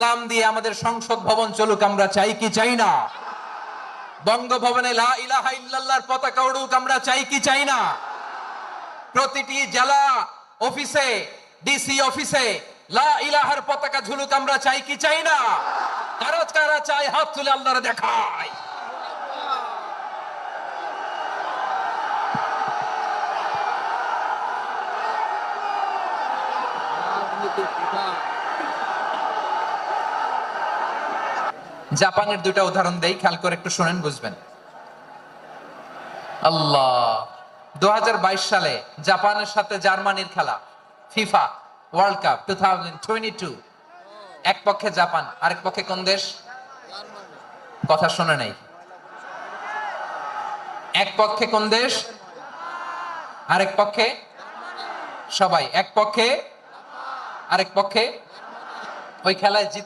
সালাম দিয়ে আমাদের সংসদ ভবন চলুক, আমরা চাই কি চাই না? বঙ্গভবনে লা ইলাহা ইল্লাল্লাহর পতাকা উড়ুক, আমরা চাই কি চাই না? প্রতিটি জেলা অফিসে, ডিসি অফিসে লা ইলাহার পতাকা ঝুলুক, আমরা চাই কি চাই না? কারা কারা চাই হাত তুলে আল্লাহরে দেখায়। জাপানের দুটা উদাহরণ দেই, খেয়াল করে একটু শুনেন, বুঝবেন। আল্লাহ, 2022 সালে জাপানের সাথে জার্মানির খেলা, ফিফা ওয়ার্ল্ড কাপ 2022। এক পক্ষে জাপান, আরেক পক্ষে কোন দেশ? কথা শুনে নাই। এক পক্ষে কোন দেশ, আরেক পক্ষে? সবাই এক পক্ষে, আরেক পক্ষে। ওই খেলায় জিতে